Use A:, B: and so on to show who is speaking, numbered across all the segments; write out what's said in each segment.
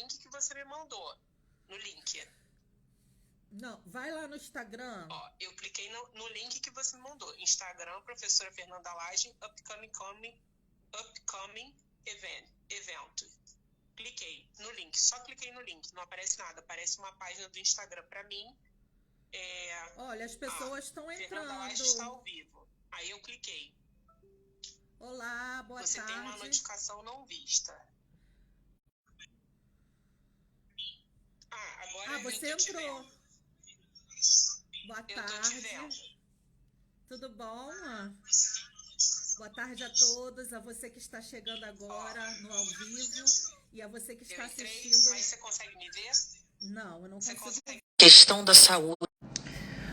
A: link que você me mandou. No link.
B: Não, vai lá no Instagram.
A: Ó, eu cliquei no link que você me mandou. Instagram, professora Fernanda Lage, upcoming evento. Cliquei no link, só cliquei no link, não aparece nada. Aparece uma página do Instagram pra mim.
B: Olha, as pessoas estão entrando.
A: Fernanda Lage está ao vivo. Aí eu cliquei.
B: Olá, boa tarde.
A: Você tem uma notificação não vista. Agora
B: você entrou. Boa tarde.
A: Eu tô te vendo.
B: Tudo bom? Boa tarde a todos, a você que está chegando agora no ao vivo e a você que está assistindo.
A: Mas você consegue me ver?
B: Não, eu não consigo.
C: Questão da saúde.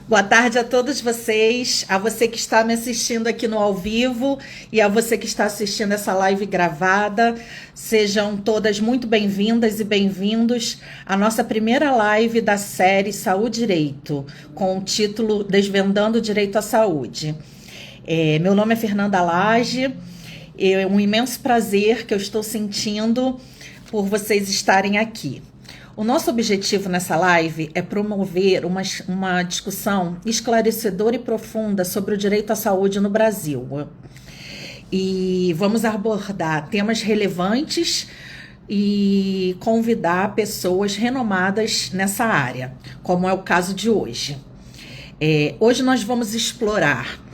B: Boa tarde a todos vocês, a você que está me assistindo aqui no ao vivo e a você que está assistindo essa live gravada. Sejam todas muito bem-vindas e bem-vindos à nossa primeira live da série Saúde e Direito, com o título Desvendando o Direito à Saúde. Meu nome é Fernanda Lage, é um imenso prazer que eu estou sentindo por vocês estarem aqui. O nosso objetivo nessa live é promover uma discussão esclarecedora e profunda sobre o direito à saúde no Brasil. E vamos abordar temas relevantes e convidar pessoas renomadas nessa área, como é o caso de hoje. Hoje nós vamos explorar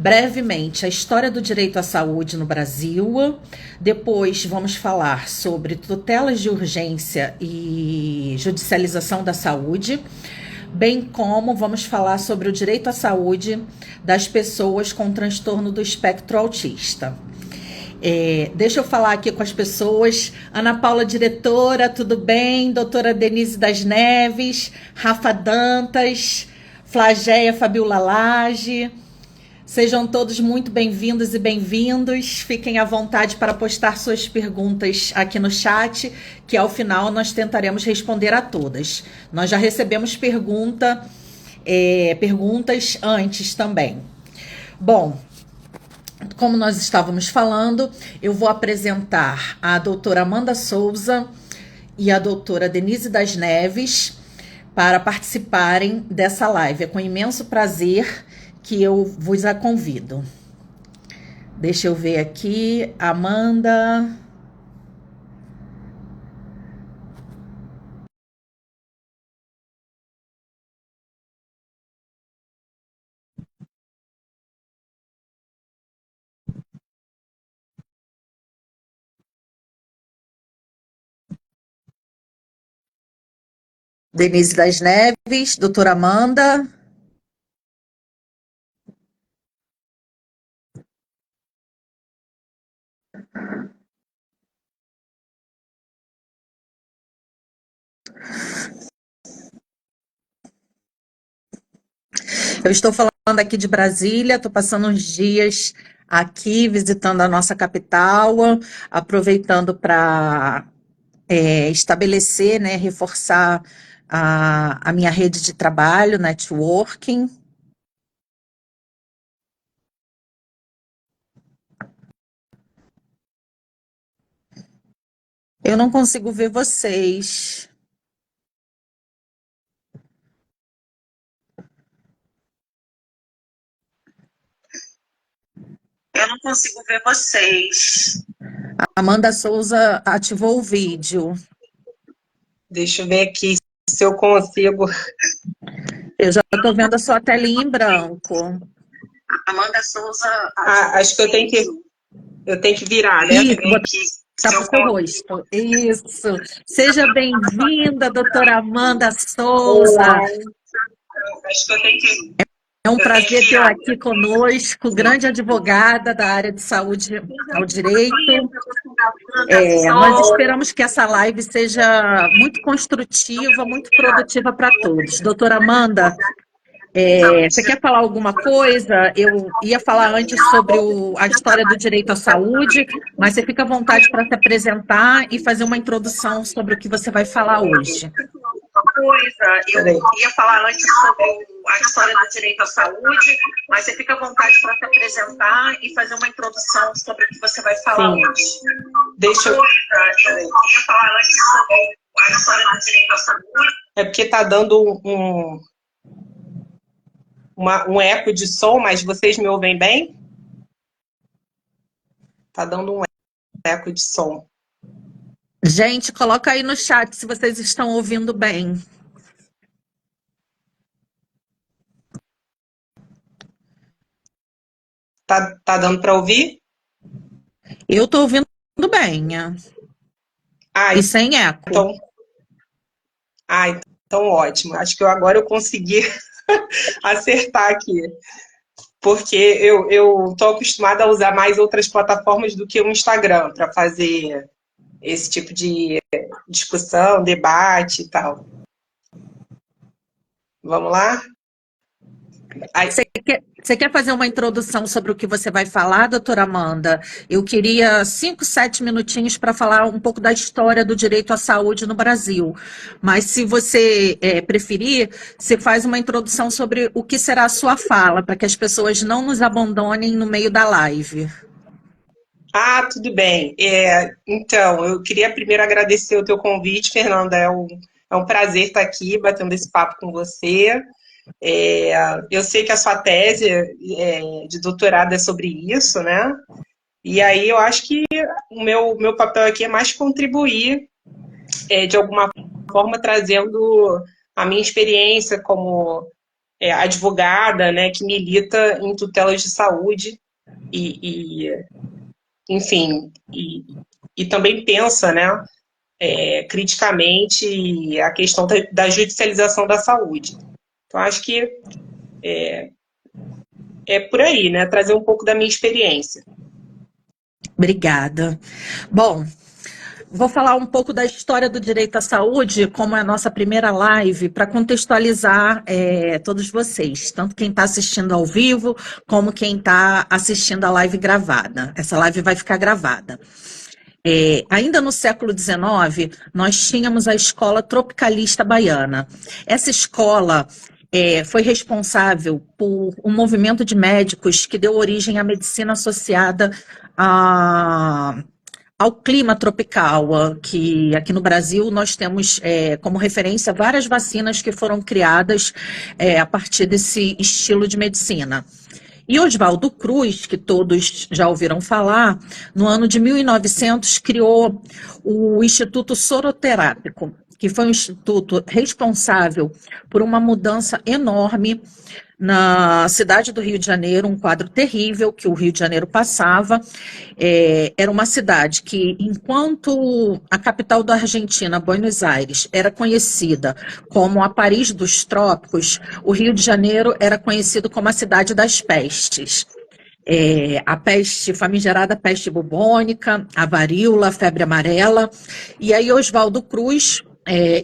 B: brevemente a história do direito à saúde no Brasil. Depois vamos falar sobre tutelas de urgência e judicialização da saúde, bem como vamos falar sobre o direito à saúde das pessoas com transtorno do espectro autista. Deixa eu falar aqui com as pessoas. Ana Paula, diretora, tudo bem? Doutora Denise das Neves, Rafa Dantas, Flagéia Fabiola Lage. Sejam todos muito bem-vindos e bem-vindos. Fiquem à vontade para postar suas perguntas aqui no chat, que ao final nós tentaremos responder a todas. Nós já recebemos perguntas antes também. Bom, como nós estávamos falando, eu vou apresentar a doutora Amanda Souza e a doutora Denise das Neves para participarem dessa live. É com imenso prazer que eu vos a convido. Deixa eu ver aqui, Amanda. Denise das Neves, doutora Amanda. Eu estou falando aqui de Brasília, estou passando uns dias aqui visitando a nossa capital, aproveitando para estabelecer, né, reforçar a minha rede de trabalho, networking. Eu não consigo ver vocês. Eu não consigo ver vocês. A Amanda Souza ativou o vídeo.
A: Deixa eu ver aqui se eu consigo.
B: Eu já estou vendo a sua telinha em branco.
A: Amanda Souza. Acho que eu tenho que virar, né?
B: Isso, tá pro seu rosto. Isso. Seja bem-vinda, doutora Amanda Souza.
A: Olá. Acho que eu tenho que.
B: É um prazer tê-la aqui conosco, grande advogada da área de saúde ao direito. Nós esperamos que essa live seja muito construtiva, muito produtiva para todos. Doutora Amanda, você quer falar alguma coisa? Eu ia falar antes sobre a história do direito à saúde, mas você fica à vontade para se apresentar e fazer uma introdução sobre o que você vai falar hoje.
A: Eu ia falar antes sobre a história do direito à saúde, mas você fica à vontade para se apresentar e fazer uma introdução sobre o que você vai falar hoje. Eu ia falar antes sobre a história do direito à saúde.
C: É porque está dando um eco de som, mas vocês me ouvem bem? Está dando um eco de som.
B: Gente, coloca aí no chat se vocês estão ouvindo bem.
C: Tá dando para ouvir?
B: Eu estou ouvindo bem. E sem eco.
C: Então ótimo. Acho que agora eu consegui acertar aqui. Porque eu estou acostumada a usar mais outras plataformas do que o Instagram para fazer esse tipo de discussão, debate e tal. Vamos lá?
B: Você quer fazer uma introdução sobre o que você vai falar, doutora Amanda? Eu queria 5, 7 minutinhos para falar um pouco da história do direito à saúde no Brasil. Mas se você preferir, você faz uma introdução sobre o que será a sua fala, para que as pessoas não nos abandonem no meio da live.
C: Tudo bem. Então, eu queria primeiro agradecer o teu convite, Fernanda. É um prazer estar aqui batendo esse papo com você. Eu sei que a sua tese de doutorado é sobre isso, né? E aí eu acho que o meu papel aqui é mais contribuir, de alguma forma, trazendo a minha experiência como advogada, né, que milita em tutelas de saúde enfim, e também pensa, né, criticamente a questão da judicialização da saúde. Então, acho que é por aí, né? Trazer um pouco da minha experiência.
B: Obrigada. Bom, vou falar um pouco da história do direito à saúde, como é a nossa primeira live, para contextualizar todos vocês, tanto quem está assistindo ao vivo, como quem está assistindo a live gravada. Essa live vai ficar gravada. Ainda no século XIX, nós tínhamos a Escola Tropicalista Baiana. Essa escola foi responsável por um movimento de médicos que deu origem à medicina associada ao clima tropical, que aqui no Brasil nós temos como referência várias vacinas que foram criadas a partir desse estilo de medicina. E Oswaldo Cruz, que todos já ouviram falar, no ano de 1900 criou o Instituto Soroterápico, que foi um instituto responsável por uma mudança enorme na cidade do Rio de Janeiro, um quadro terrível que o Rio de Janeiro passava. Era uma cidade que, enquanto a capital da Argentina, Buenos Aires, era conhecida como a Paris dos trópicos, o Rio de Janeiro era conhecido como a cidade das pestes. A peste famigerada, peste bubônica, a varíola, a febre amarela. E aí Oswaldo Cruz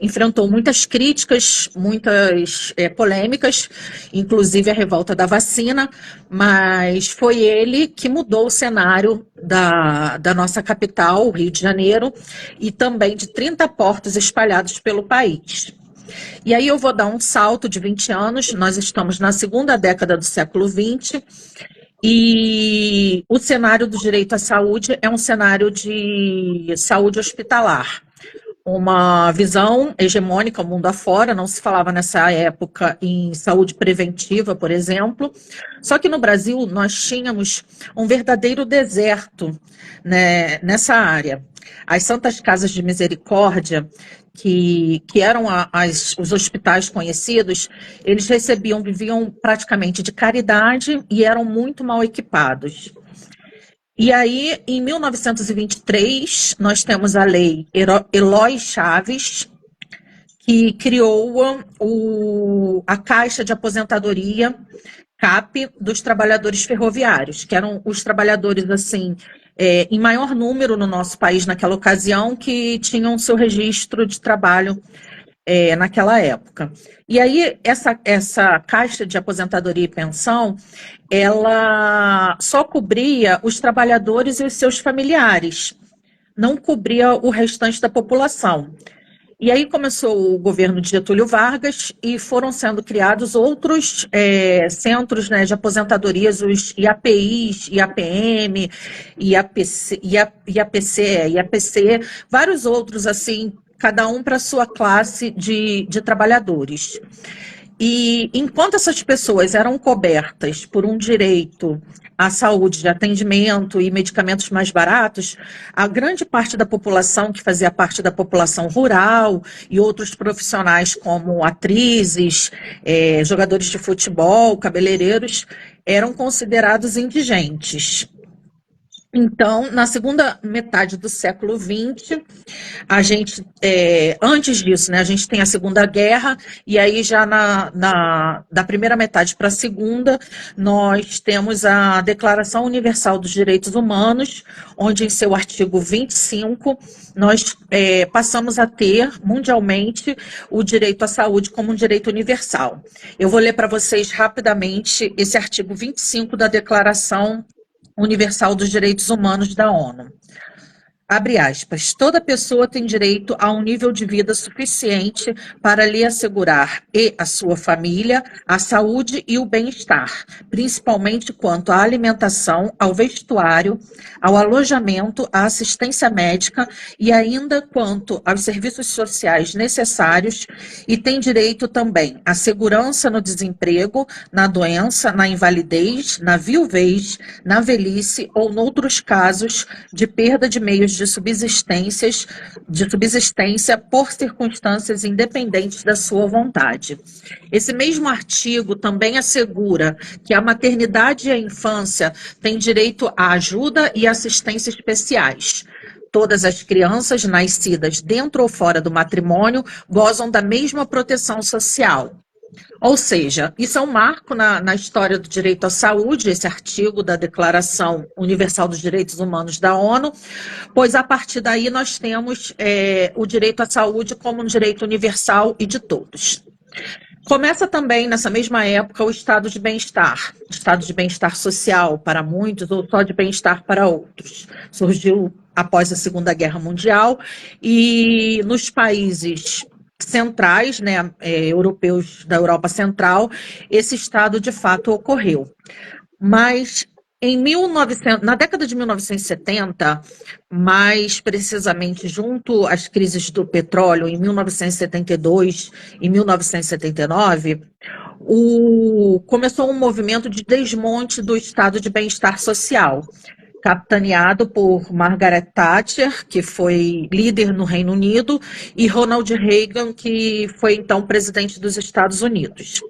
B: enfrentou muitas críticas, muitas polêmicas, inclusive a revolta da vacina, mas foi ele que mudou o cenário da nossa capital, o Rio de Janeiro, e também de 30 portos espalhados pelo país. E aí eu vou dar um salto de 20 anos, nós estamos na segunda década do século XX, e o cenário do direito à saúde é um cenário de saúde hospitalar. Uma visão hegemônica mundo afora, não se falava nessa época em saúde preventiva, por exemplo. Só que no Brasil nós tínhamos um verdadeiro deserto, né, nessa área. As Santas Casas de Misericórdia, que eram os hospitais conhecidos, eles viviam praticamente de caridade e eram muito mal equipados. E aí, em 1923, nós temos a lei Eloy Chaves, que criou a Caixa de Aposentadoria, CAP, dos trabalhadores ferroviários, que eram os trabalhadores, assim, em maior número no nosso país naquela ocasião, que tinham seu registro de trabalho naquela época. E aí, essa Caixa de Aposentadoria e Pensão, ela só cobria os trabalhadores e os seus familiares, não cobria o restante da população. E aí começou o governo de Getúlio Vargas e foram sendo criados outros centros, né, de aposentadorias, os IAPIs, IAPM, IAPC, vários outros, assim, cada um para a sua classe de trabalhadores. E enquanto essas pessoas eram cobertas por um direito à saúde, de atendimento e medicamentos mais baratos, a grande parte da população, que fazia parte da população rural, e outros profissionais como atrizes, jogadores de futebol, cabeleireiros, eram considerados indigentes. Então, na segunda metade do século XX, a gente, antes disso, né, a gente tem a Segunda Guerra, e aí já da primeira metade para a segunda, nós temos a Declaração Universal dos Direitos Humanos, onde em seu artigo 25, nós passamos a ter, mundialmente, o direito à saúde como um direito universal. Eu vou ler para vocês rapidamente esse artigo 25 da Declaração Universal dos Direitos Humanos da ONU. Abre aspas, toda pessoa tem direito a um nível de vida suficiente para lhe assegurar e a sua família a saúde e o bem-estar, principalmente quanto à alimentação, ao vestuário, ao alojamento, à assistência médica e ainda quanto aos serviços sociais necessários, e tem direito também à segurança no desemprego, na doença, na invalidez, na viuvez, na velhice ou noutros casos de perda de meios de subsistência por circunstâncias independentes da sua vontade. Esse mesmo artigo também assegura que a maternidade e a infância têm direito à ajuda e assistência especiais. Todas as crianças nascidas dentro ou fora do matrimônio gozam da mesma proteção social. Ou seja, isso é um marco na história do direito à saúde, esse artigo da Declaração Universal dos Direitos Humanos da ONU, pois a partir daí nós temos o direito à saúde como um direito universal e de todos. Começa também, nessa mesma época, o estado de bem-estar social para muitos ou só de bem-estar para outros. Surgiu após a Segunda Guerra Mundial e nos países centrais, né, europeus da Europa Central, esse estado de fato ocorreu. Mas na década de 1970, mais precisamente junto às crises do petróleo, em 1972 e 1979, começou um movimento de desmonte do estado de bem-estar social, capitaneado por Margaret Thatcher, que foi líder no Reino Unido, e Ronald Reagan, que foi então presidente dos Estados Unidos.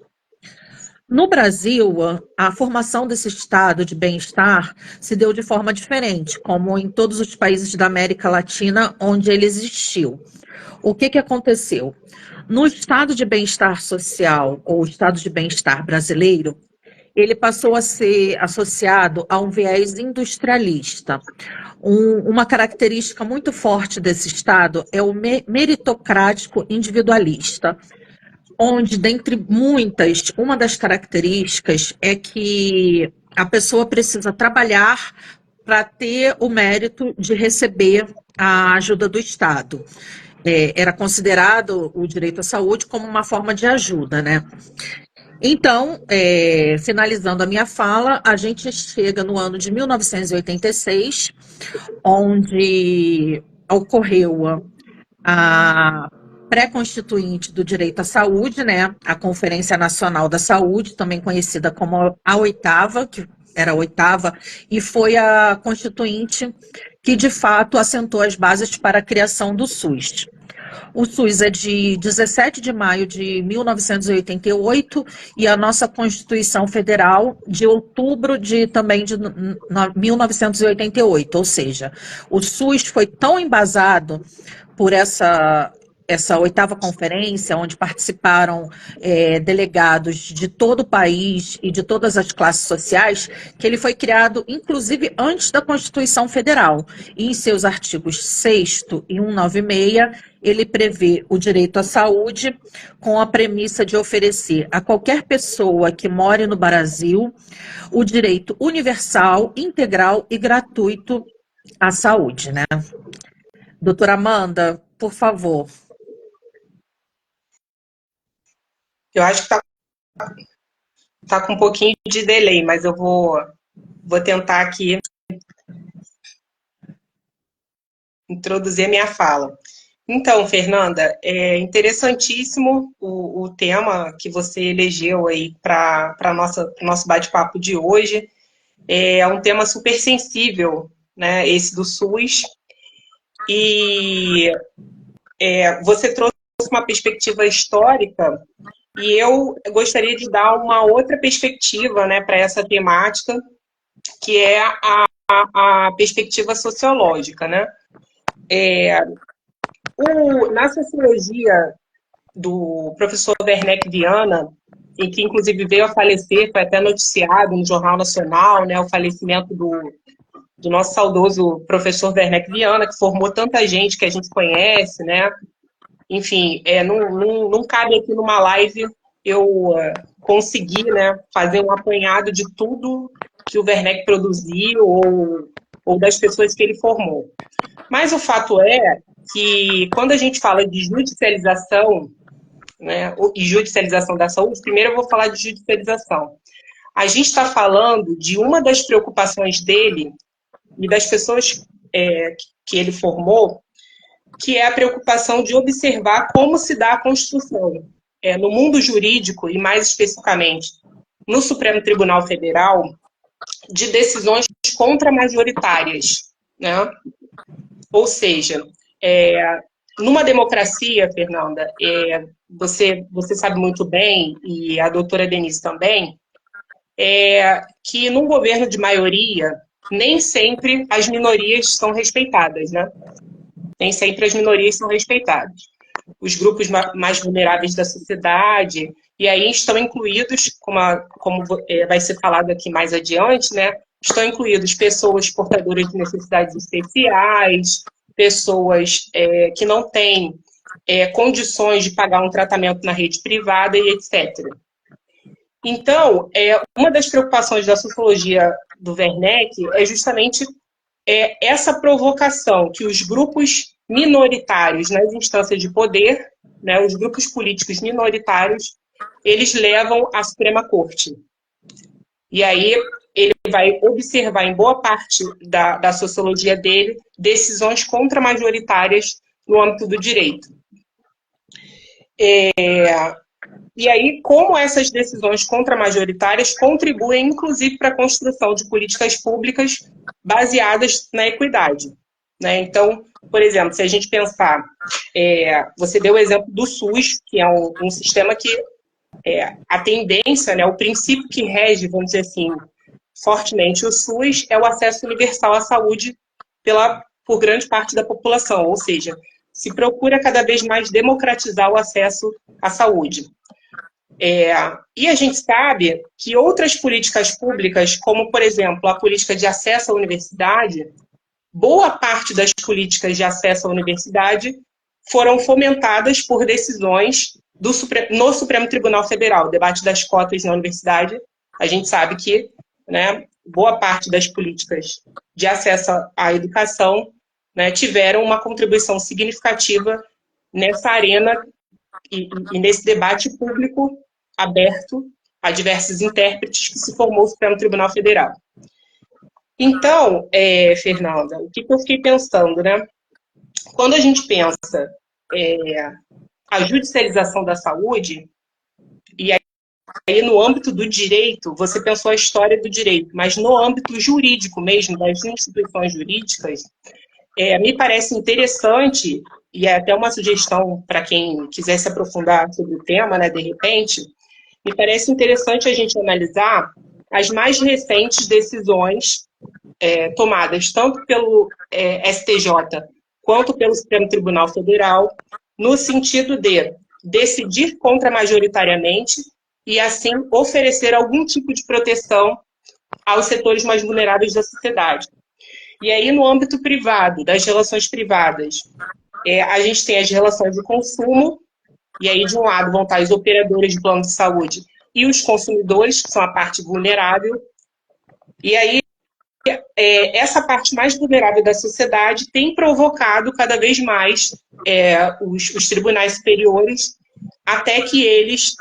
B: No Brasil, a formação desse estado de bem-estar se deu de forma diferente, como em todos os países da América Latina onde ele existiu. O que aconteceu? No estado de bem-estar social, ou estado de bem-estar brasileiro, ele passou a ser associado a um viés industrialista. Uma característica muito forte desse estado é o meritocrático individualista, onde, dentre muitas, uma das características é que a pessoa precisa trabalhar para ter o mérito de receber a ajuda do Estado. Era considerado o direito à saúde como uma forma de ajuda, né? Então, finalizando a minha fala, a gente chega no ano de 1986, onde ocorreu a pré-constituinte do direito à saúde, né? A Conferência Nacional da Saúde, também conhecida como a oitava, que era a oitava, e foi a constituinte que, de fato, assentou as bases para a criação do SUS. O SUS é de 17 de maio de 1988 e a nossa Constituição Federal de outubro também de 1988, ou seja, o SUS foi tão embasado por essa oitava conferência, onde participaram delegados de todo o país e de todas as classes sociais, que ele foi criado, inclusive, antes da Constituição Federal. E em seus artigos 6º e 196, ele prevê o direito à saúde com a premissa de oferecer a qualquer pessoa que more no Brasil o direito universal, integral e gratuito à saúde, né? Doutora Amanda, por favor.
C: Eu acho que tá com um pouquinho de delay, mas eu vou tentar aqui introduzir a minha fala. Então, Fernanda, é interessantíssimo o tema que você elegeu aí para o nosso bate-papo de hoje. É um tema super sensível, né, esse do SUS. E você trouxe uma perspectiva histórica e eu gostaria de dar uma outra perspectiva, né, para essa temática, que é a perspectiva sociológica, né? Na sociologia do professor Werneck Viana, e que inclusive veio a falecer, foi até noticiado no Jornal Nacional, né, o falecimento do nosso saudoso professor Werneck Viana, que formou tanta gente que a gente conhece, né? Enfim, não cabe aqui numa live eu conseguir, né, fazer um apanhado de tudo que o Werneck produziu ou das pessoas que ele formou. Mas o fato é que quando a gente fala de judicialização, né, e judicialização da saúde, primeiro eu vou falar de judicialização. A gente está falando de uma das preocupações dele e das pessoas que ele formou, que é a preocupação de observar como se dá a construção no mundo jurídico, e mais especificamente no Supremo Tribunal Federal, de decisões contramajoritárias, né? Ou seja, numa democracia, Fernanda, você sabe muito bem, e a doutora Denise também, que num governo de maioria, nem sempre as minorias são respeitadas, né? Nem sempre as minorias são respeitadas. Os grupos mais vulneráveis da sociedade, e aí estão incluídos, como vai ser falado aqui mais adiante, né? Estão incluídos pessoas portadoras de necessidades especiais, pessoas que não têm condições de pagar um tratamento na rede privada e etc. Então, uma das preocupações da sociologia do Werneck é justamente essa provocação que os grupos minoritários nas instâncias de poder, né, os grupos políticos minoritários, eles levam à Suprema Corte. E aí ele vai observar em boa parte da sociologia dele decisões contramajoritárias no âmbito do direito. E aí, como essas decisões contramajoritárias contribuem, inclusive, para a construção de políticas públicas baseadas na equidade. Né? Então, por exemplo, se a gente pensar, você deu o exemplo do SUS, que é um sistema que a tendência, né, o princípio que rege, vamos dizer assim, fortemente o SUS é o acesso universal à saúde por grande parte da população, ou seja, se procura cada vez mais democratizar o acesso à saúde. E a gente sabe que outras políticas públicas, como, por exemplo, a política de acesso à universidade, boa parte das políticas de acesso à universidade foram fomentadas por decisões no Supremo Tribunal Federal. O debate das cotas na universidade, a gente sabe que, né, boa parte das políticas de acesso à educação, né, tiveram uma contribuição significativa nessa arena e nesse debate público aberto a diversos intérpretes que se formou o Supremo Tribunal Federal. Então, Fernanda, o que eu fiquei pensando, né? Quando a gente pensa a judicialização da saúde, e aí no âmbito do direito, você pensou a história do direito, mas no âmbito jurídico mesmo, das instituições jurídicas, me parece interessante, e é até uma sugestão para quem quiser se aprofundar sobre o tema, né, de repente, me parece interessante a gente analisar as mais recentes decisões tomadas tanto pelo STJ quanto pelo Supremo Tribunal Federal, no sentido de decidir contramajoritariamente e, assim, oferecer algum tipo de proteção aos setores mais vulneráveis da sociedade. E aí, no âmbito privado, das relações privadas, a gente tem as relações de consumo, e aí, de um lado, vão estar os operadores de plano de saúde e os consumidores, que são a parte vulnerável. E aí, essa parte mais vulnerável da sociedade tem provocado cada vez mais os tribunais superiores, até que eles,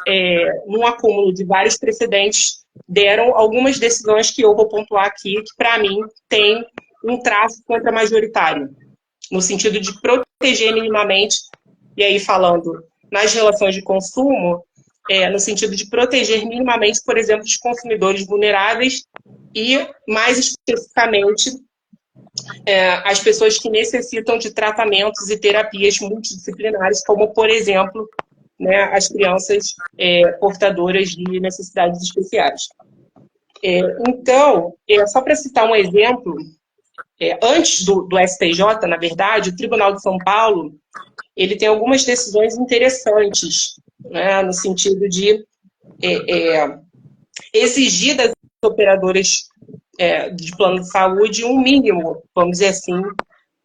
C: num acúmulo de vários precedentes, deram algumas decisões que eu vou pontuar aqui, que, para mim, tem um traço contramajoritário, no sentido de proteger proteger minimamente, e aí falando nas relações de consumo, no sentido de proteger minimamente, por exemplo, os consumidores vulneráveis e, mais especificamente, as pessoas que necessitam de tratamentos e terapias multidisciplinares, como, por exemplo, né, as crianças portadoras de necessidades especiais. Então, só para citar um exemplo, antes do STJ, na verdade, o Tribunal de São Paulo ele tem algumas decisões interessantes, né, no sentido de exigir das operadoras de plano de saúde um mínimo, vamos dizer assim,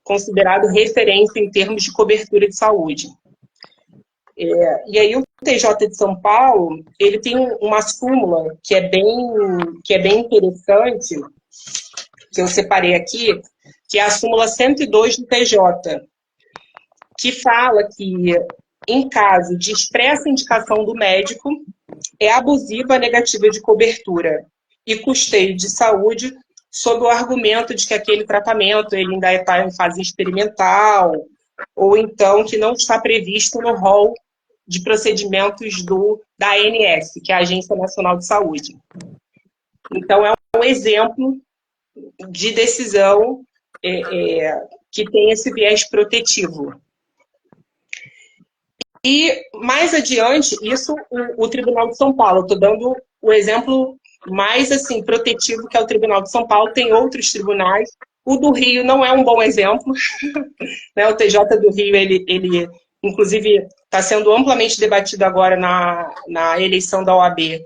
C: considerado referência em termos de cobertura de saúde. E aí o TJ de São Paulo, ele tem uma súmula que é bem interessante, que eu separei aqui, que é a súmula 102 do TJ, que fala que, em caso de expressa indicação do médico, é abusiva a negativa de cobertura e custeio de saúde sob o argumento de que aquele tratamento ele ainda está em fase experimental, ou então que não está previsto no rol de procedimentos da ANS, que é a Agência Nacional de Saúde. Então, é um exemplo de decisão que tem esse viés protetivo. E, mais adiante, isso o Tribunal de São Paulo, estou dando o exemplo mais assim, protetivo, que é o Tribunal de São Paulo, tem outros tribunais. O do Rio não é um bom exemplo. Né? O TJ do Rio, ele inclusive, está sendo amplamente debatido agora na eleição da OAB,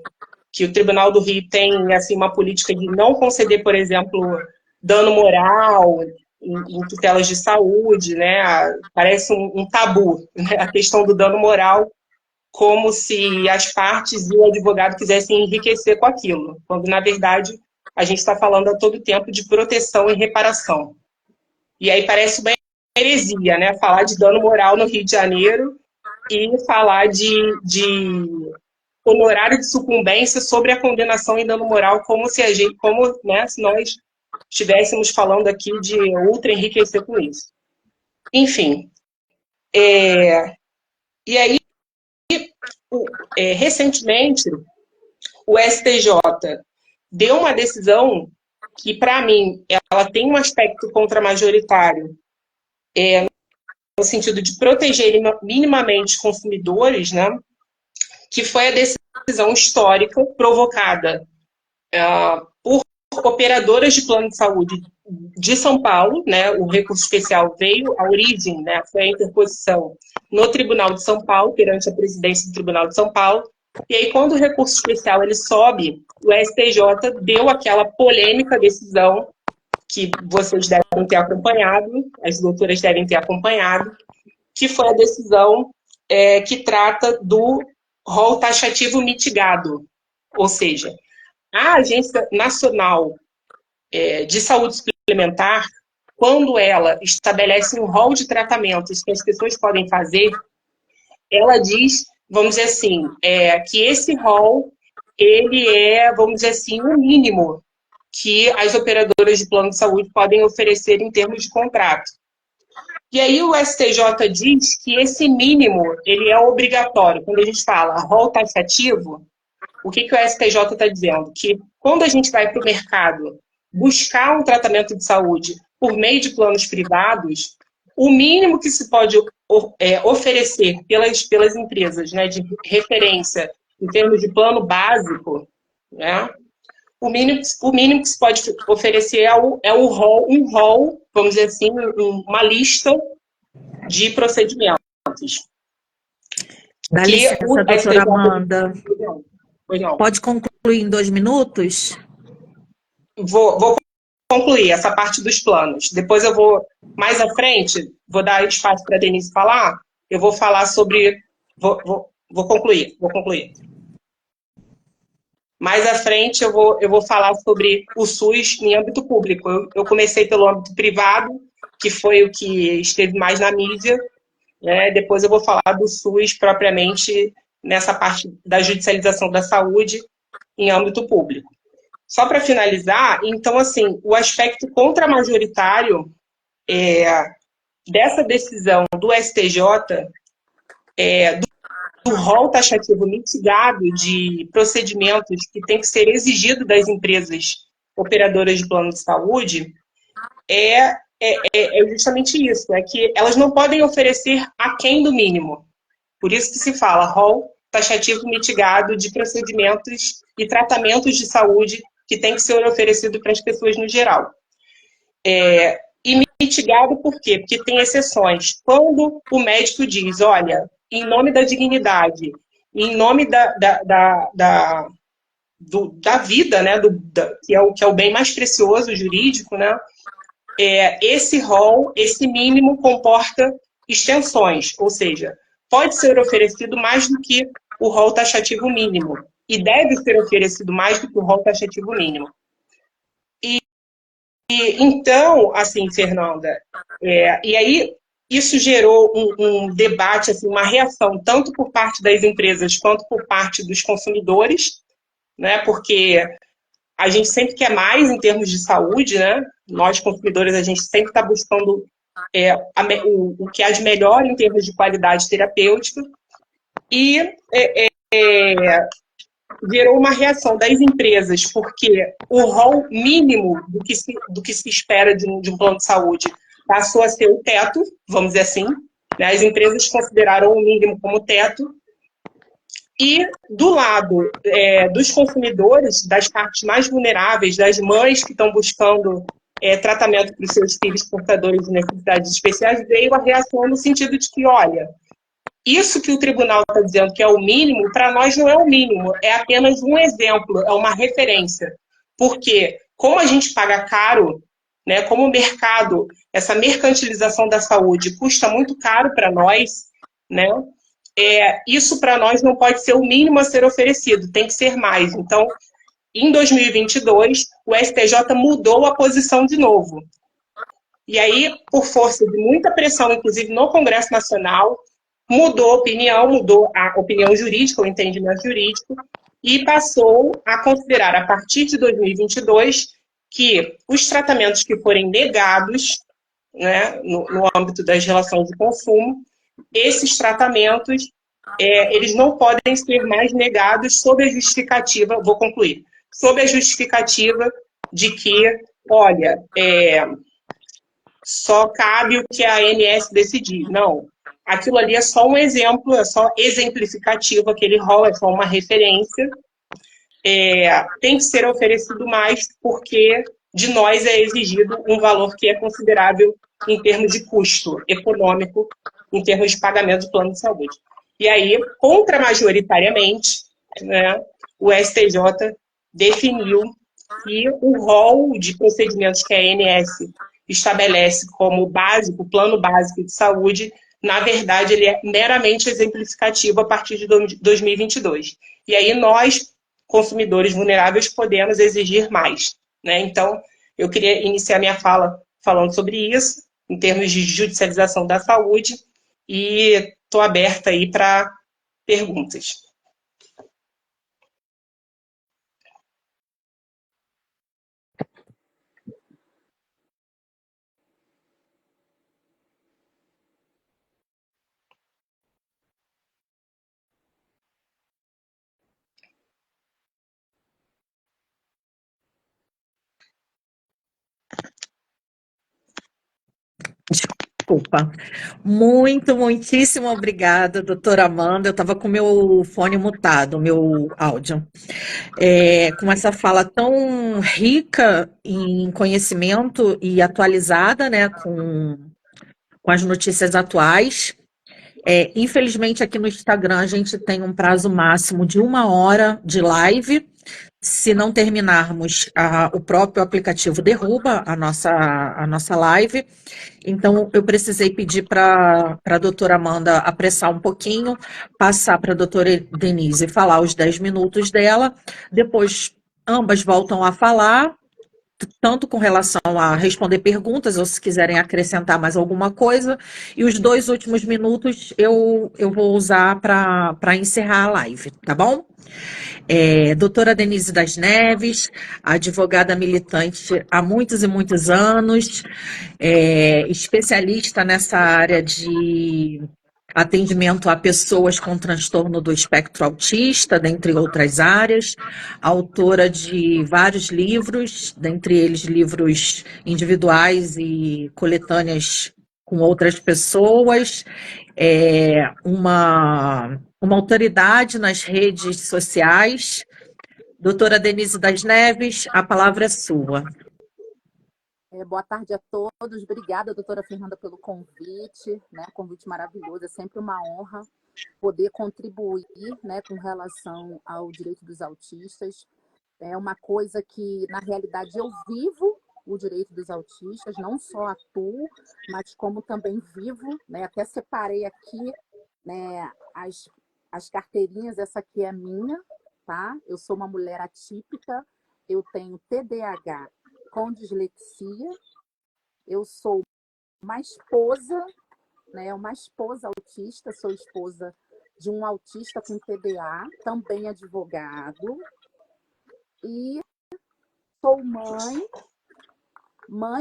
C: que o Tribunal do Rio tem assim, uma política de não conceder, por exemplo, dano moral em tutelas de saúde, né? Parece um tabu, né? A questão do dano moral, como se as partes e o advogado quisessem enriquecer com aquilo, quando, na verdade, a gente está falando a todo tempo de proteção e reparação. E aí parece uma heresia, né? Falar de dano moral no Rio de Janeiro e falar de honorário de sucumbência sobre a condenação em dano moral, como se se nós estivéssemos falando aqui de ultra enriquecer com isso. Enfim. E aí, recentemente, o STJ deu uma decisão que, para mim, ela tem um aspecto contramajoritário, no sentido de proteger minimamente consumidores, né? Que foi a decisão histórica provocada por operadoras de plano de saúde de São Paulo, né? O recurso especial veio, a origem, né? Foi a interposição no Tribunal de São Paulo, perante a presidência do Tribunal de São Paulo. E aí, quando o recurso especial ele sobe, o STJ deu aquela polêmica decisão que vocês devem ter acompanhado, as doutoras devem ter acompanhado, que foi a decisão que trata do rol taxativo mitigado. Ou seja, a Agência Nacional de Saúde Suplementar, quando ela estabelece um rol de tratamentos que as pessoas podem fazer, ela diz, vamos dizer assim, que esse rol, ele vamos dizer assim, o mínimo que as operadoras de plano de saúde podem oferecer em termos de contrato. E aí o STJ diz que esse mínimo, ele é obrigatório. Quando a gente fala rol taxativo, o que o STJ está dizendo? Que quando a gente vai para o mercado buscar um tratamento de saúde por meio de planos privados, o mínimo que se pode oferecer pelas empresas, né, de referência em termos de plano básico, né, o mínimo que se pode oferecer um rol, vamos dizer assim, uma lista de procedimentos.
B: Dá licença, doutora Amanda.
C: Pois não.
B: Pode concluir em 2 minutos?
C: Vou concluir essa parte dos planos. Depois eu vou, mais à frente, vou dar espaço para a Denise falar, eu vou falar sobre... Vou concluir. Mais à frente eu vou falar sobre o SUS em âmbito público. Eu comecei pelo âmbito privado, que foi o que esteve mais na mídia, né? Depois eu vou falar do SUS propriamente nessa parte da judicialização da saúde em âmbito público. Só para finalizar, então, assim, o aspecto contramajoritário dessa decisão do STJ, do rol taxativo mitigado de procedimentos que tem que ser exigido das empresas operadoras de plano de saúde, é justamente isso, é que elas não podem oferecer aquém do mínimo. Por isso que se fala rol taxativo mitigado de procedimentos e tratamentos de saúde que tem que ser oferecido para as pessoas no geral. E mitigado por quê? Porque tem exceções. Quando o médico diz, olha, em nome da dignidade, em nome da vida, né, que é o bem mais precioso, jurídico, né, esse rol, esse mínimo comporta extensões, ou seja, pode ser oferecido mais do que o rol taxativo mínimo, e deve ser oferecido mais do que o rol taxativo mínimo. Então, assim, Fernanda, e aí isso gerou um debate, assim, uma reação, tanto por parte das empresas quanto por parte dos consumidores, né, porque a gente sempre quer mais em termos de saúde, né? Nós, consumidores, a gente sempre está buscando o que há de melhor em termos de qualidade terapêutica. E gerou uma reação das empresas, porque o rol mínimo do que se espera de um plano de saúde passou a ser o teto, vamos dizer assim. Né? As empresas consideraram o mínimo como teto. E do lado dos consumidores, das partes mais vulneráveis, das mães que estão buscando tratamento para os seus filhos portadores de necessidades especiais, veio a reação no sentido de que, olha, isso que o tribunal está dizendo que é o mínimo, para nós não é o mínimo, é apenas um exemplo, é uma referência. Porque, como a gente paga caro, né, como o mercado, essa mercantilização da saúde custa muito caro para nós, né? Isso para nós não pode ser o mínimo a ser oferecido, tem que ser mais. Então, em 2022, o STJ mudou a posição de novo. E aí, por força de muita pressão, inclusive no Congresso Nacional, mudou a opinião jurídica, o entendimento jurídico, e passou a considerar, a partir de 2022, que os tratamentos que forem negados, né, no âmbito das relações de consumo, esses tratamentos, eles não podem ser mais negados sob a justificativa, vou concluir, sob a justificativa de que, olha, só cabe o que a ANS decidir. Não, aquilo ali é só um exemplo, é só exemplificativo, aquele rol é só uma referência. Tem que ser oferecido mais porque de nós é exigido um valor que é considerável em termos de custo econômico, em termos de pagamento do plano de saúde. E aí, contramajoritariamente, né, o STJ definiu que o rol de procedimentos que a ANS estabelece como básico, plano básico de saúde, na verdade, ele é meramente exemplificativo a partir de 2022. E aí nós, consumidores vulneráveis, podemos exigir mais. Né? Então, eu queria iniciar minha fala falando sobre isso, em termos de judicialização da saúde, e estou aberta aí para perguntas.
B: Desculpa. Muitíssimo obrigada, doutora Amanda. Eu estava com o meu fone mutado, o meu áudio. Com essa fala tão rica em conhecimento e atualizada, né, com as notícias atuais. Infelizmente, aqui no Instagram, a gente tem um prazo máximo de 1 hora de live. Se não terminarmos, o próprio aplicativo derruba a nossa live. Então, eu precisei pedir para a doutora Amanda apressar um pouquinho, passar para a doutora Denise falar os 10 minutos dela, depois ambas voltam a falar, tanto com relação a responder perguntas, ou se quiserem acrescentar mais alguma coisa, e os 2 últimos minutos eu vou usar para encerrar a live, tá bom? Doutora Denise das Neves, advogada militante há muitos e muitos anos, especialista nessa área de atendimento a pessoas com transtorno do espectro autista, dentre outras áreas, autora de vários livros, dentre eles livros individuais e coletâneas com outras pessoas, uma autoridade nas redes sociais. Doutora Denise das Neves, a palavra é sua.
D: Boa tarde a todos. Obrigada, doutora Fernanda, pelo convite, né? Convite maravilhoso. É sempre uma honra poder contribuir, né, com relação ao direito dos autistas. É uma coisa que, na realidade, eu vivo o direito dos autistas, não só atuo, mas como também vivo, né? Até separei aqui, né, as carteirinhas, essa aqui é minha, tá? Eu sou uma mulher atípica, eu tenho TDAH com dislexia, eu sou uma esposa, né, uma esposa autista, sou esposa de um autista com TDA, também advogado, e sou mãe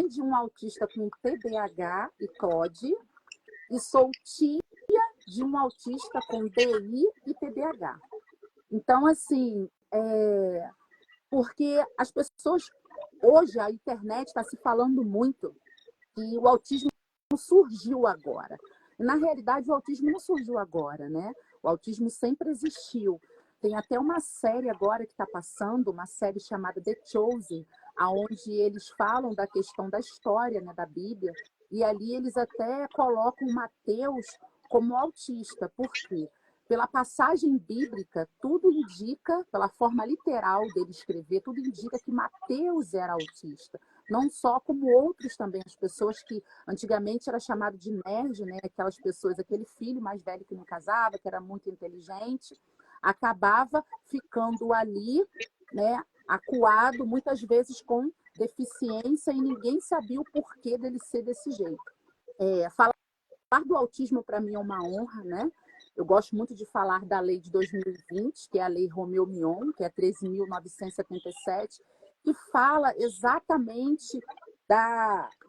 D: de um autista com TDAH e TOD, e sou tia de um autista com DI e TDAH. Então, assim, porque as pessoas, hoje a internet está se falando muito que o autismo surgiu agora. Na realidade, o autismo não surgiu agora, né? O autismo sempre existiu. Tem até uma série agora que está passando, uma série chamada The Chosen, onde eles falam da questão da história, né, da Bíblia, e ali eles até colocam Mateus como autista. Por quê? Pela passagem bíblica, tudo indica, pela forma literal dele escrever, tudo indica que Mateus era autista. Não só como outros também, as pessoas que antigamente era chamado de nerd, né? Aquelas pessoas, aquele filho mais velho que não casava, que era muito inteligente, acabava ficando ali, né, acuado, muitas vezes com deficiência, e ninguém sabia o porquê dele ser desse jeito. Falar do autismo para mim é uma honra, né? Eu gosto muito de falar da lei de 2020, que é a lei Romeu-Mion, que é 13.977, que fala exatamente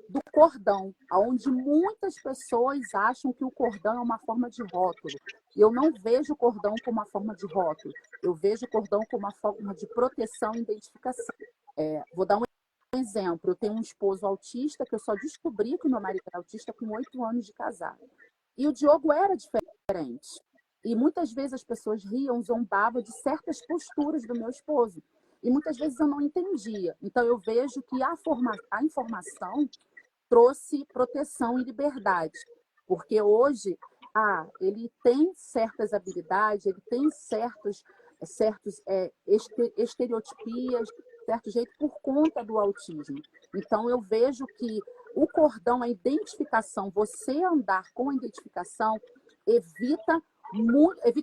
D: do cordão, onde muitas pessoas acham que o cordão é uma forma de rótulo. E eu não vejo o cordão como uma forma de rótulo, eu vejo o cordão como uma forma de proteção e identificação. Vou dar um exemplo, eu tenho um esposo autista, que eu só descobri que o meu marido era autista com 8 anos de casado. E o Diogo era diferente. E muitas vezes as pessoas riam, zombavam de certas posturas do meu esposo. E muitas vezes eu não entendia. Então eu vejo que a informação trouxe proteção e liberdade. Porque hoje, ele tem certas habilidades, ele tem certos estereotipias, certo jeito, por conta do autismo. Então eu vejo que o cordão, a identificação, você andar com a identificação, evita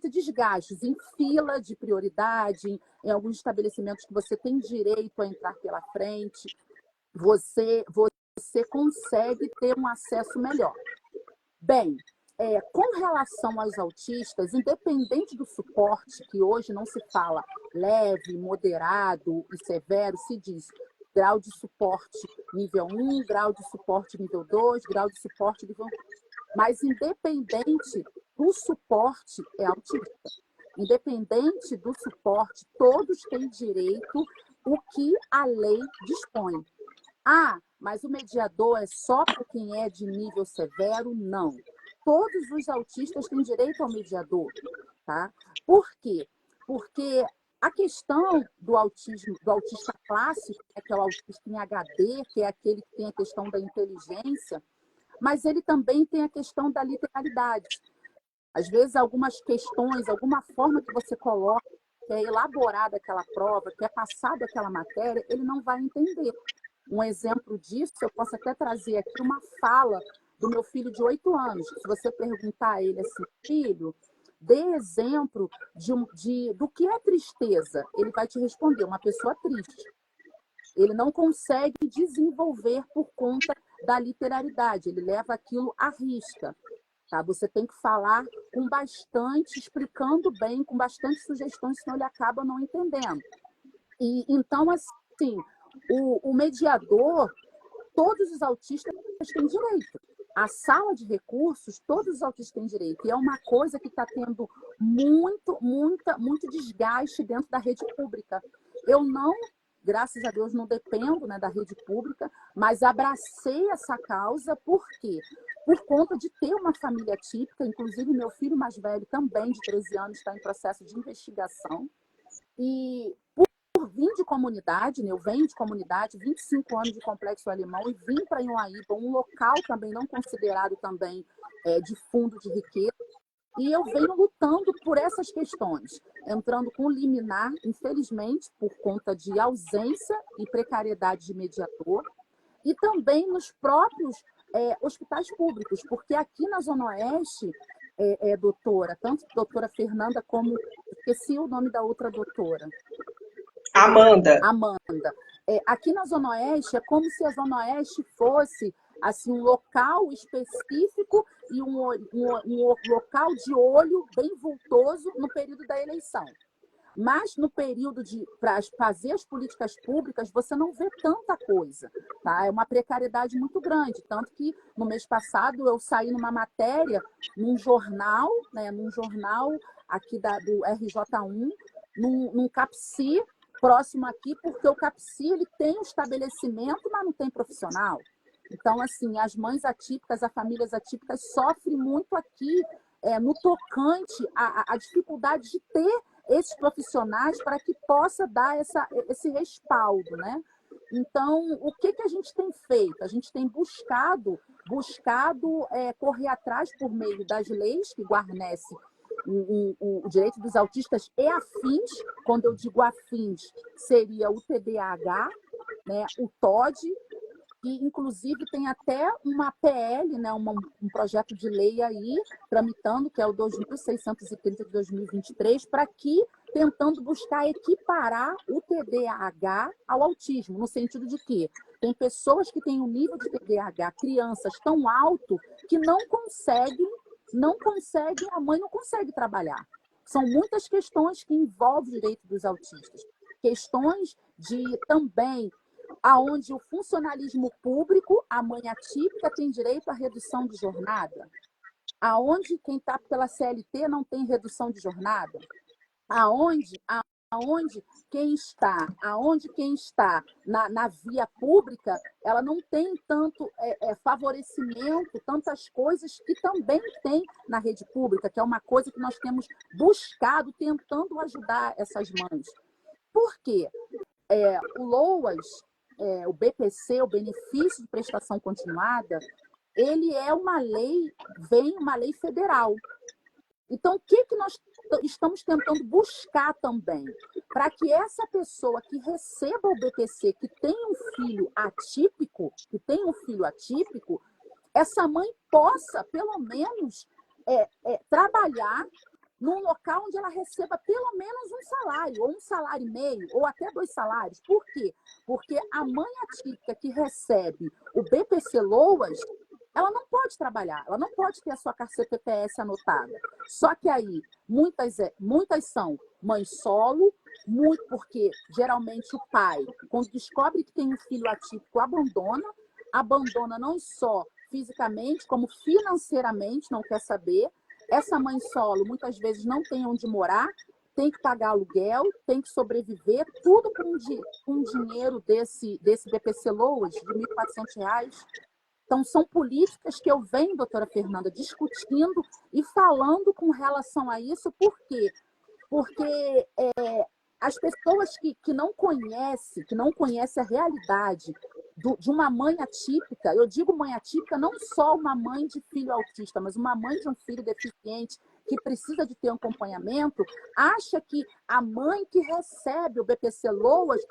D: desgastes em fila de prioridade, em alguns estabelecimentos que você tem direito a entrar pela frente, você consegue ter um acesso melhor. Bem, com relação aos autistas, independente do suporte, que hoje não se fala leve, moderado e severo, se diz grau de suporte nível 1, grau de suporte nível 2, grau de suporte nível 1. Mas independente do suporte, é autista. Independente do suporte, todos têm direito o que a lei dispõe. Mas o mediador é só para quem é de nível severo? Não. Todos os autistas têm direito ao mediador, tá? Por quê? Porque a questão do autismo, do autista clássico, que é o autista em HD, que é aquele que tem a questão da inteligência, mas ele também tem a questão da literalidade. Às vezes, algumas questões, alguma forma que você coloca, que é elaborada aquela prova, que é passada aquela matéria, ele não vai entender. Um exemplo disso, eu posso até trazer aqui uma fala do meu filho de 8 anos. Se você perguntar a ele assim, filho, dê exemplo do que é tristeza, ele vai te responder, uma pessoa triste. ele não consegue desenvolver por conta da literalidade, ele leva aquilo à risca. Tá? Você tem que falar com bastante, explicando bem, com bastante sugestões, senão ele acaba não entendendo. E então, assim, o mediador, todos os autistas têm direito. A sala de recursos, todos os autistas têm direito. E é uma coisa que está tendo muito desgaste dentro da rede pública. Eu não, graças a Deus, não dependo, né, da rede pública, mas abracei essa causa. Por quê? Por conta de ter uma família típica, inclusive meu filho mais velho, também de 13 anos, está em processo de investigação. E por vir de comunidade, né, eu venho de comunidade, 25 anos de Complexo Alemão, e vim para Ioaíba, um local também não considerado também de fundo de riqueza. E eu venho lutando por essas questões, entrando com liminar, infelizmente, por conta de ausência e precariedade de mediador, e também nos próprios hospitais públicos, porque aqui na Zona Oeste, doutora, tanto a doutora Fernanda como, esqueci o nome da outra doutora.
C: Amanda.
D: Aqui na Zona Oeste, é como se a Zona Oeste fosse assim, um local específico e um local de olho bem vultoso no período da eleição. Mas no período para fazer as políticas públicas, você não vê tanta coisa. Tá? É uma precariedade muito grande. Tanto que no mês passado eu saí numa matéria num jornal, né, aqui do RJ1, num CAPSI, próximo aqui, porque o CAPSI ele tem um estabelecimento, mas não tem profissional. Então, assim, as mães atípicas, as famílias atípicas sofrem muito aqui no tocante à dificuldade de ter esses profissionais para que possa dar esse respaldo, né? Então, o que a gente tem feito? A gente tem buscado correr atrás por meio das leis que guarnecem o direito dos autistas e afins. Quando eu digo afins, seria o TDAH, né, o TOD, que inclusive tem até uma PL, né, um projeto de lei aí tramitando, que é o 2630 de 2023, para que tentando buscar equiparar o TDAH ao autismo, no sentido de que tem pessoas que têm um nível de TDAH, crianças tão alto que não conseguem, a mãe não consegue trabalhar. São muitas questões que envolvem o direito dos autistas. Questões de também aonde o funcionalismo público, a mãe atípica tem direito à redução de jornada, aonde quem está pela CLT não tem redução de jornada, aonde quem está na via pública, ela não tem tanto favorecimento, tantas coisas que também tem na rede pública, que é uma coisa que nós temos buscado, tentando ajudar essas mães. Por quê? O LOAS, o BPC, o Benefício de Prestação Continuada, ele é uma lei federal. Então, o que nós estamos tentando buscar também? Para que essa pessoa que receba o BPC, que tem um filho atípico, essa mãe possa, pelo menos, trabalhar num local onde ela receba pelo menos um salário, ou um salário e meio, ou até 2 salários. Por quê? Porque a mãe atípica que recebe o BPC LOAS, ela não pode trabalhar, ela não pode ter a sua CPPS anotada. Só que aí, muitas são mães solo, porque geralmente o pai, quando descobre que tem um filho atípico, abandona não só fisicamente, como financeiramente, não quer saber. Essa mãe solo, muitas vezes, não tem onde morar, tem que pagar aluguel, tem que sobreviver, tudo com dinheiro desse BPC LOAS, de R$ 1.400. Então, são políticas que eu venho, doutora Fernanda, discutindo e falando com relação a isso. Por quê? Porque as pessoas que não conhecem a realidade de uma mãe atípica, eu digo mãe atípica, não só uma mãe de filho autista, mas uma mãe de um filho deficiente que precisa de ter um acompanhamento, acha que a mãe que recebe o BPC LOAS,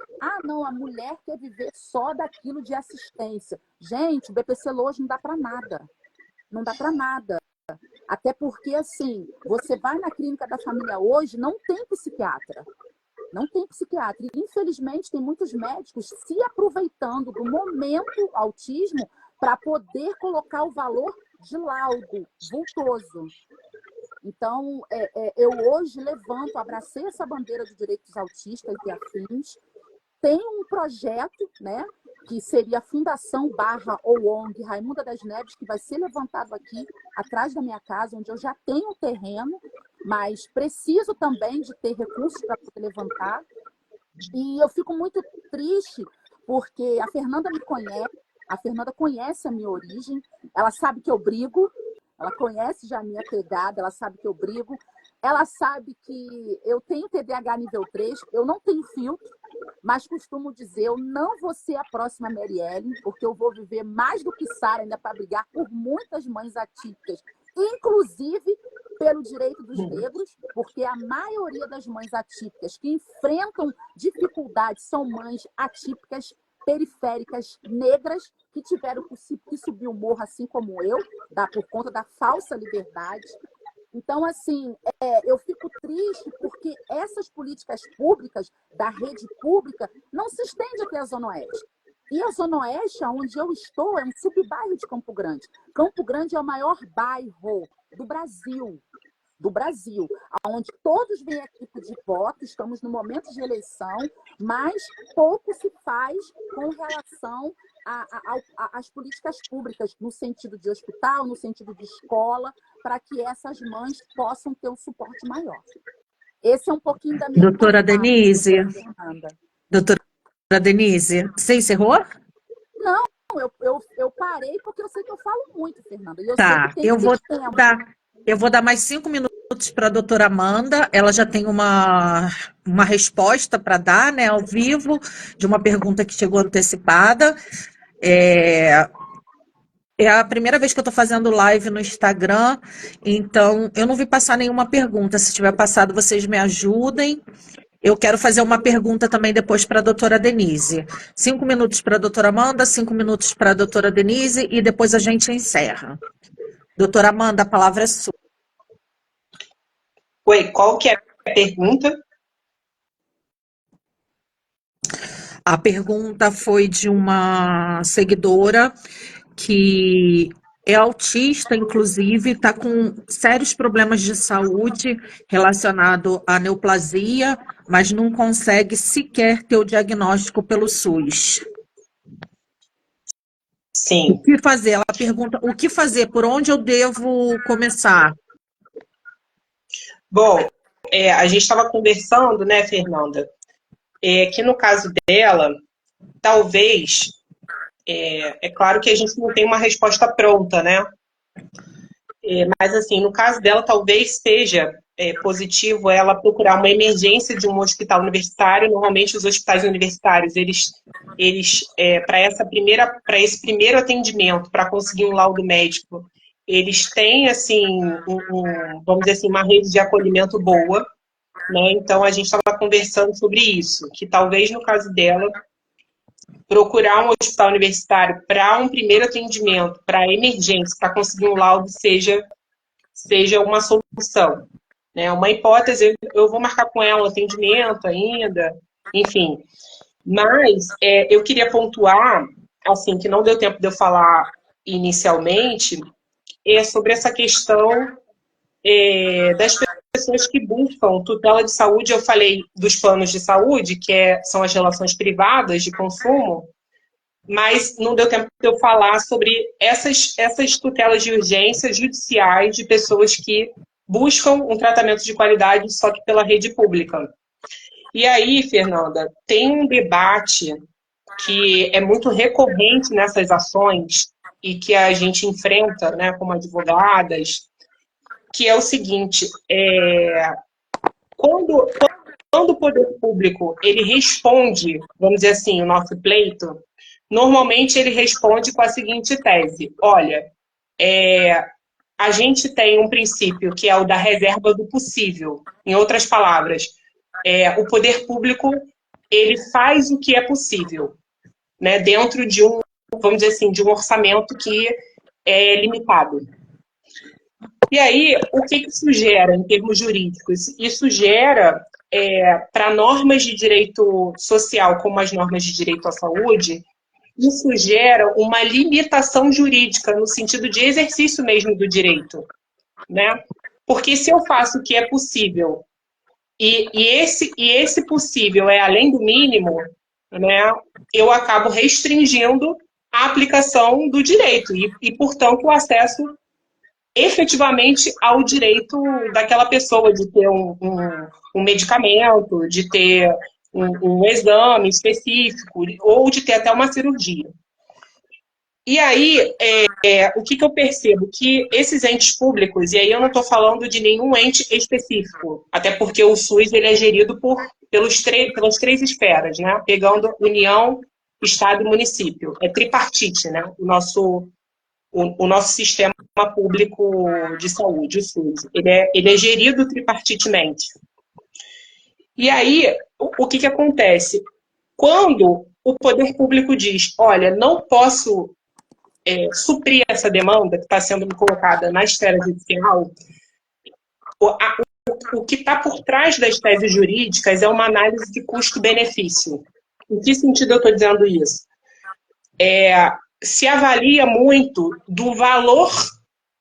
D: não, a mulher quer viver só daquilo de assistência. Gente, o BPC LOAS não dá para nada. Não dá para nada. Até porque, assim, você vai na clínica da família hoje, não tem psiquiatra. Não tem psiquiatra. E, infelizmente, tem muitos médicos se aproveitando do momento autismo para poder colocar o valor de laudo vultoso. Então, eu hoje levanto, abracei essa bandeira dos direitos autistas e afins. Tem um projeto, né, que seria a Fundação ou ONG Raimunda das Neves, que vai ser levantado aqui atrás da minha casa, onde eu já tenho um terreno, mas preciso também de ter recursos para poder levantar. E eu fico muito triste porque a Fernanda me conhece, a Fernanda conhece a minha origem, ela sabe que eu brigo, ela conhece já a minha pegada, ela sabe que eu brigo, ela sabe que eu tenho TDAH nível 3, eu não tenho filtro, mas costumo dizer, eu não vou ser a próxima Mary Ellen, porque eu vou viver mais do que Sara ainda para brigar por muitas mães atípicas, inclusive pelo direito dos negros, porque a maioria das mães atípicas que enfrentam dificuldades são mães atípicas, periféricas, negras, que tiveram que subir o morro assim como eu, por conta da falsa liberdade. Então, assim, eu fico triste porque essas políticas públicas da rede pública não se estendem aqui à Zona Oeste. E a Zona Oeste, onde eu estou, é um subbairro de Campo Grande. Campo Grande é o maior bairro do Brasil, onde todos vêm aqui pedir voto, estamos no momento de eleição, mas pouco se faz com relação às políticas públicas, no sentido de hospital, no sentido de escola, para que essas mães possam ter um suporte maior. Esse é um pouquinho da minha
B: Doutora Denise,
D: Fernanda.
B: doutora Denise, você encerrou?
D: Não, eu parei porque eu sei que eu falo muito, Fernanda. E eu
B: Tá,
D: sei que tem tempo.
B: eu vou dar mais 5 minutos para a doutora Amanda. Ela já tem uma resposta para dar, né, ao vivo, de uma pergunta que chegou antecipada. É a primeira vez que eu estou fazendo live no Instagram, então eu não vi passar nenhuma pergunta. Se tiver passado, vocês me ajudem. Eu quero fazer uma pergunta também depois para a doutora Denise. 5 minutos para a doutora Amanda, 5 minutos para a doutora Denise e depois a gente encerra. Doutora Amanda, a palavra é sua.
C: Oi, qual que é a pergunta?
B: A pergunta foi de uma seguidora que é autista, inclusive, está com sérios problemas de saúde relacionado à neoplasia, mas não consegue sequer ter o diagnóstico pelo SUS.
C: Sim.
B: O que fazer? Ela pergunta, o que fazer? Por onde eu devo começar?
C: Bom, a gente estava conversando, né, Fernanda, que no caso dela, talvez, é claro que a gente não tem uma resposta pronta, né? Mas, assim, no caso dela, talvez seja positivo ela procurar uma emergência de um hospital universitário. Normalmente, os hospitais universitários, eles para esse primeiro atendimento, para conseguir um laudo médico, eles têm, assim, vamos dizer assim, uma rede de acolhimento boa, né? Então, a gente estava conversando sobre isso, que talvez, no caso dela, procurar um hospital universitário para um primeiro atendimento, para emergência, para conseguir um laudo, seja uma solução. Né? Uma hipótese, eu vou marcar com ela o atendimento ainda, enfim. Mas eu queria pontuar, assim, que não deu tempo de eu falar inicialmente, sobre essa questão das pessoas que buscam tutela de saúde. Eu falei dos planos de saúde, que são as relações privadas de consumo, mas não deu tempo de eu falar sobre essas tutelas de urgência judiciais de pessoas que buscam um tratamento de qualidade só que pela rede pública. E aí, Fernanda, tem um debate que é muito recorrente nessas ações e que a gente enfrenta, né, como advogadas, que é o seguinte: quando o poder público ele responde, vamos dizer assim, o nosso pleito, normalmente ele responde com a seguinte tese: olha, a gente tem um princípio que é o da reserva do possível. Em outras palavras, o poder público ele faz o que é possível, né, dentro de vamos dizer assim, de um orçamento que é limitado. E aí, o que isso gera em termos jurídicos? Isso gera para normas de direito social, como as normas de direito à saúde, isso gera uma limitação jurídica, no sentido de exercício mesmo do direito, né? Porque se eu faço o que é possível e esse possível é além do mínimo, né, eu acabo restringindo a aplicação do direito e, portanto, o acesso efetivamente ao direito daquela pessoa de ter um medicamento, de ter um exame específico, ou de ter até uma cirurgia. E aí, o que eu percebo? Que esses entes públicos, e aí eu não estou falando de nenhum ente específico, até porque o SUS ele é gerido pelas três esferas, né? Pegando União, Estado e município. É tripartite, né? O nosso sistema público de saúde, o SUS. Ele é gerido tripartitemente. E aí, o que acontece? Quando o poder público diz, olha, não posso suprir essa demanda que está sendo colocada na esfera judicial, o que está por trás das teses jurídicas é uma análise de custo-benefício. Em que sentido eu estou dizendo isso? Se avalia muito do valor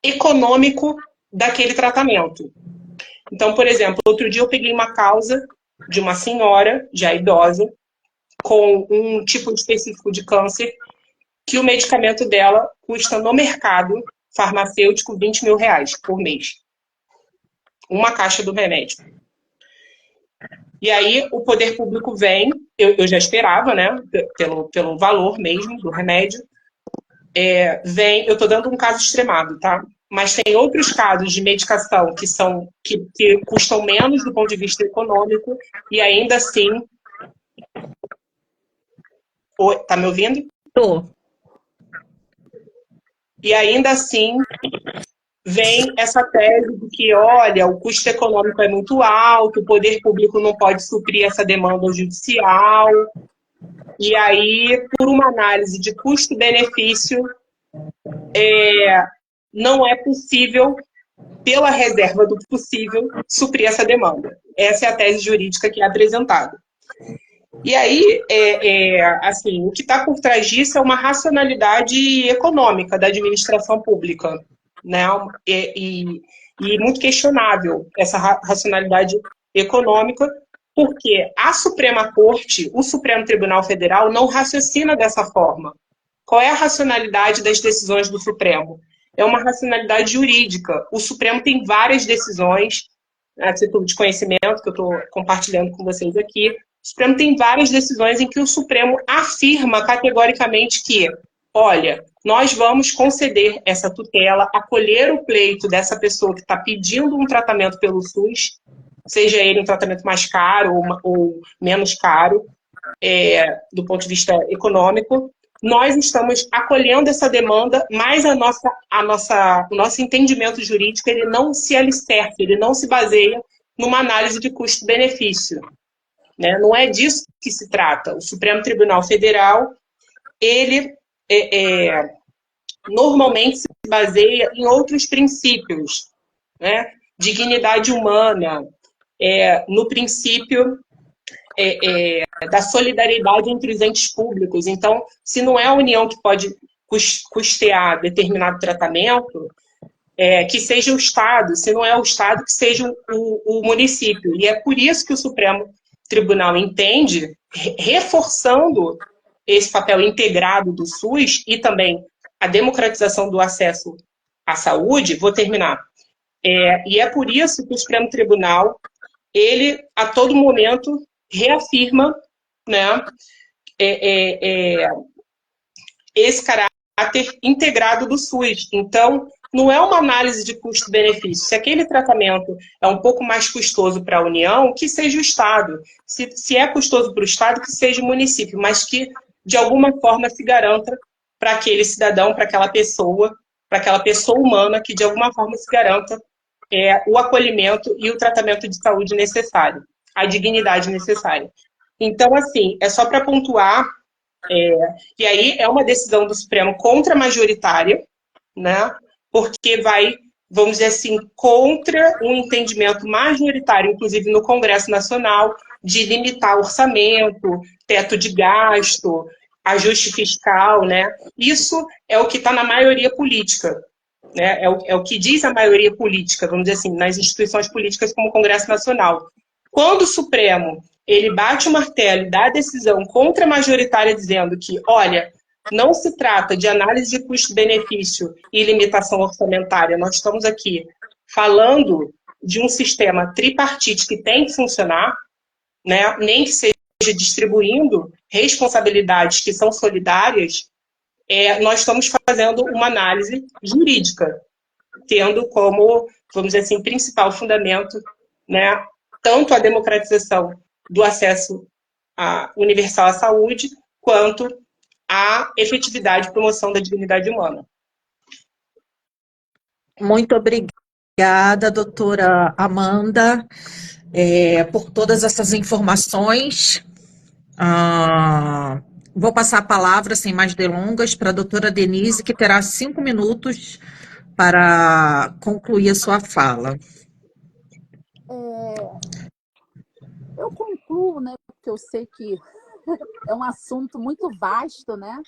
C: econômico daquele tratamento. Então, por exemplo, outro dia eu peguei uma causa de uma senhora, já idosa, com um tipo específico de câncer, que o medicamento dela custa no mercado farmacêutico R$20 mil por mês. Uma caixa do remédio. E aí o poder público vem, eu já esperava, né, pelo valor mesmo do remédio, eu estou dando um caso extremado, tá? Mas tem outros casos de medicação que custam menos do ponto de vista econômico e ainda assim... Oi, tá me ouvindo?
B: Tô.
C: E ainda assim vem essa tese de que, olha, o custo econômico é muito alto, o poder público não pode suprir essa demanda judicial. E aí, por uma análise de custo-benefício, não é possível, pela reserva do possível, suprir essa demanda. Essa é a tese jurídica que é apresentada. E aí, assim, o que está por trás disso é uma racionalidade econômica da administração pública, né? E muito questionável essa racionalidade econômica, porque a Suprema Corte, o Supremo Tribunal Federal, não raciocina dessa forma. Qual é a racionalidade das decisões do Supremo? É uma racionalidade jurídica. O Supremo tem várias decisões, a título de conhecimento, que eu estou compartilhando com vocês aqui. O Supremo tem várias decisões em que o Supremo afirma categoricamente que, olha, nós vamos conceder essa tutela, acolher o pleito dessa pessoa que está pedindo um tratamento pelo SUS, seja ele um tratamento mais caro ou menos caro, do ponto de vista econômico. Nós estamos acolhendo essa demanda, mas o nosso entendimento jurídico ele não se alicerça, ele não se baseia numa análise de custo-benefício. Né? Não é disso que se trata. O Supremo Tribunal Federal, ele normalmente se baseia em outros princípios, né? Dignidade humana, no princípio da solidariedade entre os entes públicos. Então, se não é a União que pode custear determinado tratamento, que seja o Estado, se não é o Estado, que seja o município. E é por isso que o Supremo Tribunal entende, reforçando esse papel integrado do SUS e também a democratização do acesso à saúde, vou terminar. E é por isso que o Supremo Tribunal, ele, a todo momento, reafirma, né, esse caráter integrado do SUS. Então, não é uma análise de custo-benefício. Se aquele tratamento é um pouco mais custoso para a União, que seja o Estado. Se é custoso para o Estado, que seja o município, mas que, de alguma forma, se garanta para aquele cidadão, para aquela pessoa humana, que, de alguma forma, se garanta o acolhimento e o tratamento de saúde necessário, a dignidade necessária. Então, assim, é só para pontuar, e aí é uma decisão do Supremo contra-majoritária, né? Porque vai vamos dizer assim, contra um entendimento majoritário, inclusive no Congresso Nacional, de limitar orçamento, teto de gasto, ajuste fiscal, né? Isso é o que está na maioria política, né? É o que diz a maioria política, vamos dizer assim, nas instituições políticas como o Congresso Nacional. Quando o Supremo ele bate o martelo e dá a decisão contra a majoritária dizendo que, olha, não se trata de análise de custo-benefício e limitação orçamentária, nós estamos aqui falando de um sistema tripartite que tem que funcionar, né? Nem que seja distribuindo responsabilidades que são solidárias, nós estamos fazendo uma análise jurídica, tendo como, vamos dizer assim, principal fundamento, né, tanto a democratização do acesso universal à saúde, quanto a efetividade e promoção da dignidade humana.
B: Muito obrigada, doutora Amanda, por todas essas informações. Vou passar a palavra, sem mais delongas, para a doutora Denise, que terá 5 minutos para concluir a sua fala.
D: Eu concluo, né, porque eu sei que é um assunto muito vasto, né?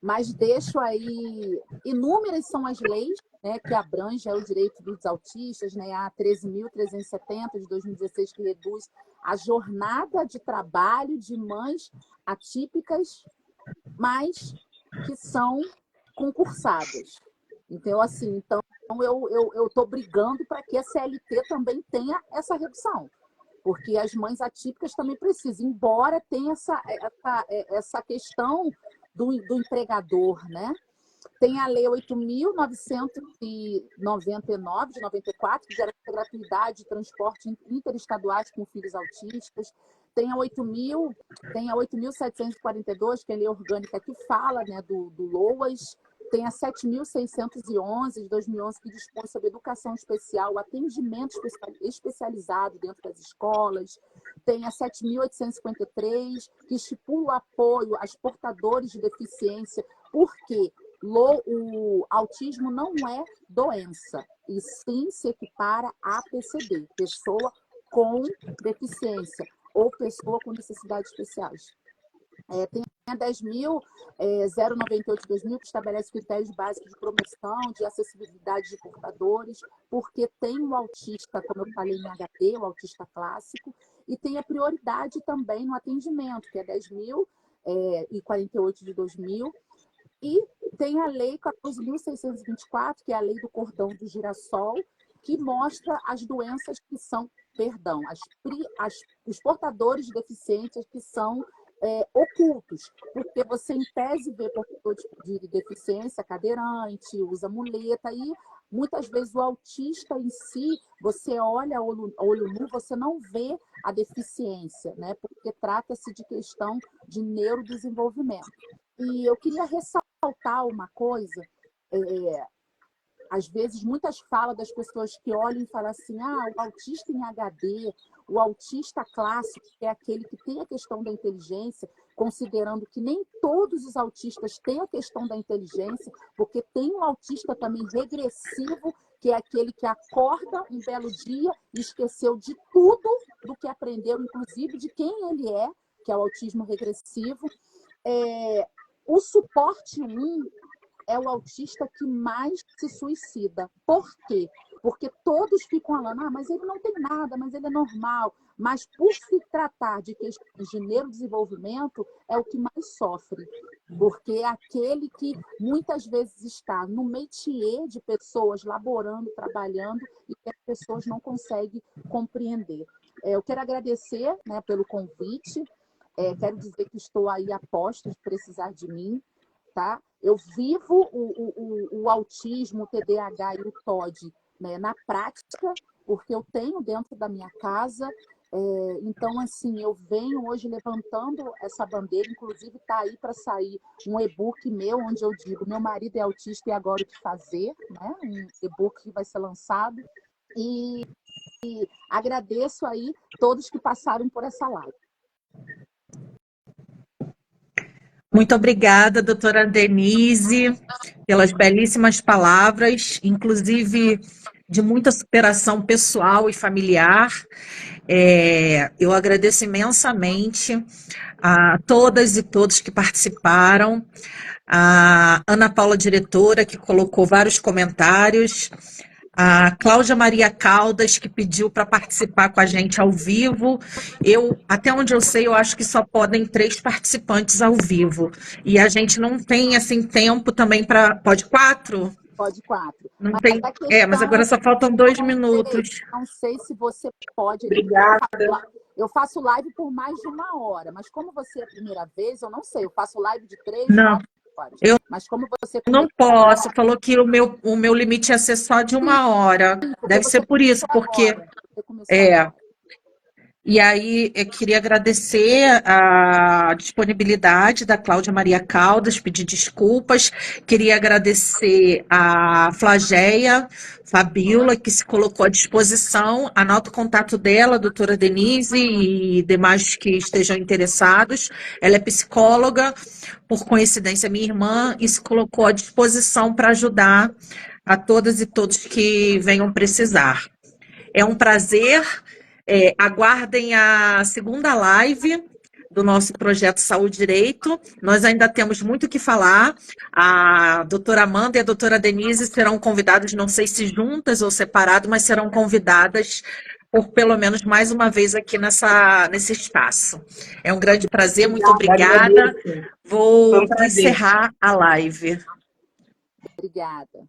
D: Mas deixo aí, inúmeras são as leis, né, que abrangem o direito dos autistas, né, a 13.370 de 2016, que reduz a jornada de trabalho de mães atípicas, mas que são concursadas. Então, assim, eu estou brigando para que a CLT também tenha essa redução, porque as mães atípicas também precisam, embora tenha essa questão do empregador, né? Tem a Lei 8.999, de 94, que gera gratuidade de transporte interestaduais com filhos autistas. Tem a 8.742, que é a lei orgânica que fala, né, do LOAS. Tem a 7.611, de 2011, que dispõe sobre educação especial, atendimento especializado dentro das escolas. Tem a 7.853, que estipula o apoio aos portadores de deficiência, porque o autismo não é doença, e sim se equipara a PCD, pessoa com deficiência ou pessoa com necessidades especiais. Tem a 10.098 de 2000, que estabelece critérios básicos de promoção, de acessibilidade de portadores, porque tem o autista, como eu falei em HD, o autista clássico, e tem a prioridade também no atendimento, que é 10.048 de 2000, e tem a Lei 14.624, que é a Lei do Cordão do Girassol, que mostra as doenças que são, os portadores de deficiências que são ocultos, porque você, em tese, vê portador de deficiência, cadeirante, usa muleta, e muitas vezes o autista em si, você olha olho nu, você não vê a deficiência, né? Porque trata-se de questão de neurodesenvolvimento. E eu queria ressaltar uma coisa, às vezes, muitas falas das pessoas que olham e falam assim, o autista em HD, o autista clássico, que é aquele que tem a questão da inteligência, considerando que nem todos os autistas têm a questão da inteligência, porque tem um autista também regressivo, que é aquele que acorda um belo dia e esqueceu de tudo do que aprendeu, inclusive de quem ele é, que é o autismo regressivo. O suporte 1 é o autista que mais se suicida. Por quê? Porque todos ficam falando, mas ele não tem nada, mas ele é normal. Mas por se tratar de questões de neurodesenvolvimento, é o que mais sofre. Porque é aquele que muitas vezes está no métier de pessoas laborando, trabalhando, e que as pessoas não conseguem compreender. Eu quero agradecer, né, pelo convite. Quero dizer que estou aí a postos de precisar de mim. Tá? Eu vivo o autismo, o TDAH e o TOD, né, na prática, porque eu tenho dentro da minha casa. Então, assim, eu venho hoje levantando essa bandeira, inclusive está aí para sair um e-book meu, onde eu digo, meu marido é autista e agora o que fazer, né? Um e-book que vai ser lançado. E agradeço aí todos que passaram por essa live.
B: Muito obrigada, doutora Denise, pelas belíssimas palavras. Inclusive, de muita superação pessoal e familiar. Eu agradeço imensamente a todas e todos que participaram, a Ana Paula, diretora, que colocou vários comentários, a Cláudia Maria Caldas, que pediu para participar com a gente ao vivo. Até onde eu sei, eu acho que só podem 3 participantes ao vivo. E a gente não tem, assim, tempo também para... Pode 4?
D: Pode 4.
B: Não
D: Mas
B: tem...
D: a questão
B: mas agora só faltam 2 minutos.
D: não sei se você pode.
C: Obrigada.
D: Eu faço live por mais de 1 hora, mas como você é a primeira vez, eu não sei. Eu faço live de 3,
B: Não.
D: 4 horas.
B: Eu
D: Mas como você
B: não posso. Falou que o meu limite ia ser só de 1 hora. Deve ser por isso, porque... E aí, eu queria agradecer a disponibilidade da Cláudia Maria Caldas, pedir desculpas. Queria agradecer a Flageia Fabiola, que se colocou à disposição. Anota o contato dela, doutora Denise, e demais que estejam interessados. Ela é psicóloga, por coincidência, minha irmã, e se colocou à disposição para ajudar a todas e todos que venham precisar. É um prazer. Aguardem a segunda live do nosso projeto Saúde e Direito. Nós ainda temos muito o que falar. A doutora Amanda e a doutora Denise serão convidadas, não sei se juntas ou separadas, mas serão convidadas por pelo menos mais uma vez aqui nesse espaço. É um grande prazer, muito obrigada. Vou encerrar a live.
D: Obrigada.